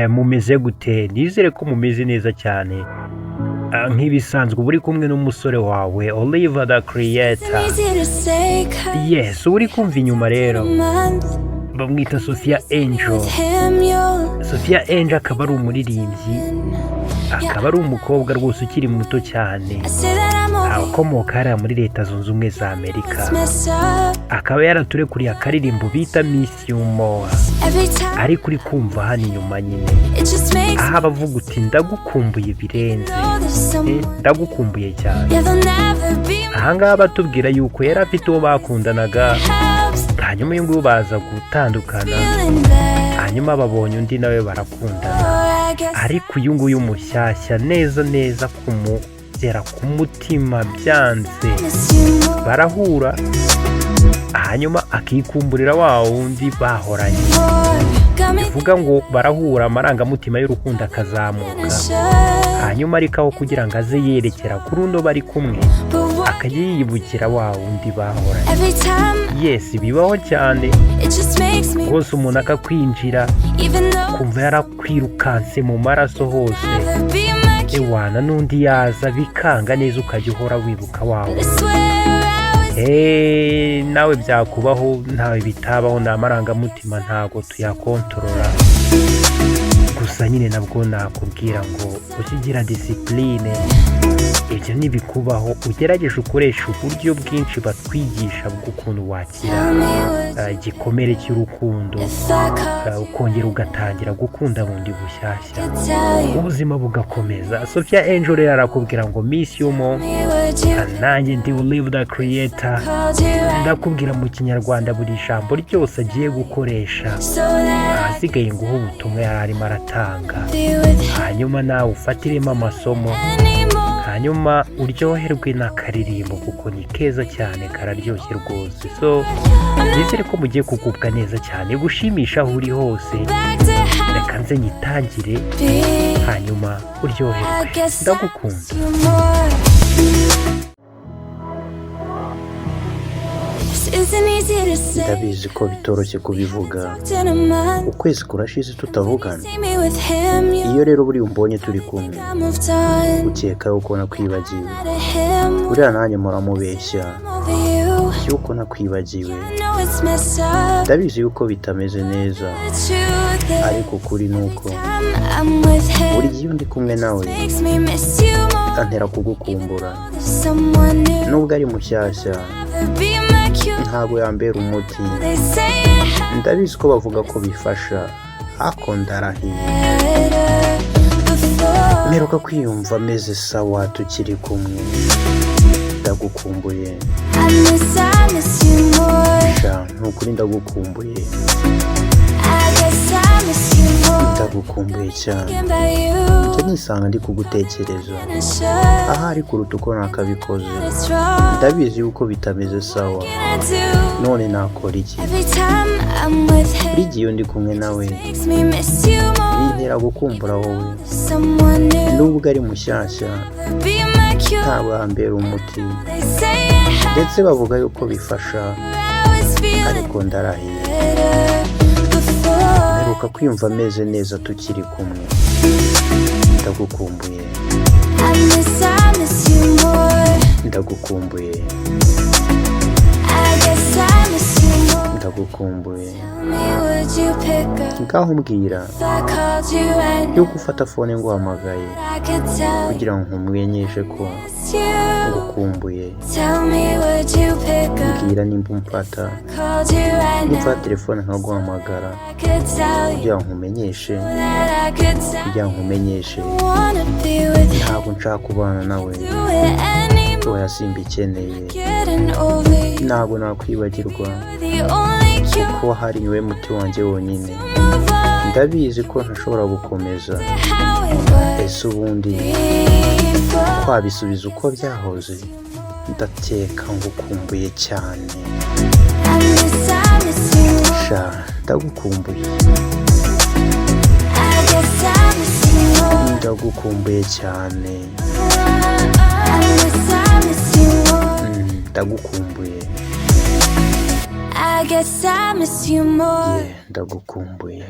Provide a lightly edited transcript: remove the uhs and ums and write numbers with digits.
mumeze gute? Nizere ko mumeze neza cyane. Nk'ibisanzwe uba uri kumwe n'umusore wawe Oliver the Creator. Yes, uri kumva inyuma rero bamwita Sophia Angel. Sophia Angel akaba ari umuririmbyi, akaba ari umukobwa rwose ukiri muto cyane, ukomoka hariya muri Leta Zunze Ubumwe za Amerika. Akaba yaraturekuriye akaririmbo bita Miss You More, ariko uri kumva hano inyuma nyine aha bavuga uti ndagukumbuye birenze, ndagukumbuye cyane. Ahangaha batubwira yuko yari afite uwo bakundanaga, hanyuma uyu nguyu baza gutandukana, hanyuma babonye undi nawe barakundana, ariko uyu nguyu mushyashya neza kumugera ku mutima byanze, barahura hanyuma akikumburira wa wundi bahoranye. Bivuga ngo barahura amarangamutima y'urukundo akazamuka, hanyuma ariko aho kugira ngo aze yerekera kuri uno bari kumwe akajya yiyibukira wa wundi bahoranye. Yes, bibaho cyane rwose, umuntu akakwinjira kumva yarakwirukanse mu maraso hose, ewana n'undi yaza bikanga neza ukajya uhora wibuka wawe. Nawe byakubaho, ntawe bitabaho, ni amarangamutima ntago tuyakontorora. Gusa nyine nabwo nakubwira ngo ukigira disipurine, ibyo ntibikubaho, ugerageje ukoresha uburyo bwinshi batwigisha bw'ukuntu wakira igikomere cy'urukundo, ukongera ugatangira gukunda bundi bushyashya, ubuzima bugakomeza. Sophia Angel rero arakubwira ngo Miss You More, nanjye ndi Oliver the Creator, ndakubwira mu kinyarwanda buri jambo ryose agiye gukoresha, ahasigaye nguha ubutumwa yari arimo aratanga, hanyuma nawe ufatiremo amasomo, hanyuma uryoherwe n'akaririmbo kuko ni keza cyane, kararyoshye rwose. So nizere ko mugiye kugubwa neza cyane, gushimisha aho uri hose. Reka nze nyitangire hanyuma uryoherwe, ndagukunda. Ndabizi ko bitoroshye kubivuga, ukwezi kurashize tutavugana. Iyo rero buri umbonye turi kumwe ukeka yuko nakwibagiwe, buriya nanjye muramubeshya yuko nakwibagiwe. Ndabizi yuko bitameze neza, ariko kuri nuko buri gihe ndi kumwe nawe antera kugukumbura. Nubwo ari mushyashya ntabwo yambera umuti, ndabizi ko bavuga ko bifasha, ako ndarahiye. Mperuka kwiyumva meze sawa tukiri kumwe, ndagukumbuye nukuri, ndagukumbuye, ndagukumbuye cyane. Njye nisanga ndi kugutekereza, ahari kuruta uko nakabikoze. Ndabizi yuko bitameze sawa, none nakora iki? Buri gihe ndi kumwe nawe bintera gukumbura wowe, nubwo ari mushyashya ntabwo yambera umuti, ndetse bavuga yuko bifasha, ariko ndarahiye. Mperuka kwiyumva meze neza tukiri kumwe, ndagukumbuye, ndagukumbuye, ndagukumbuye. Ngaho mbwira yuko ufata fone nguhamagaye kugira ngo nkumwenyeshe ko ngukumbuye. Mbwira nimba umfata, nimfata telefone nkaguhamagara kugira ngo nkumenyeshe, ntabwo nshaka kubana nawe, oya simbikeneye, ntabwo nakwibagirwa kuko hari niwe muti wanjye wonyine. Ndabizi ko ntashobora gukomeza, ese ubundi twabisubiza uko byahoze? Ndateka ngukumbuye cyane, ndagukumbuye, ndagukumbuye cyane, ndagukumbuye. I guess I miss you more. Ndagukumbuye.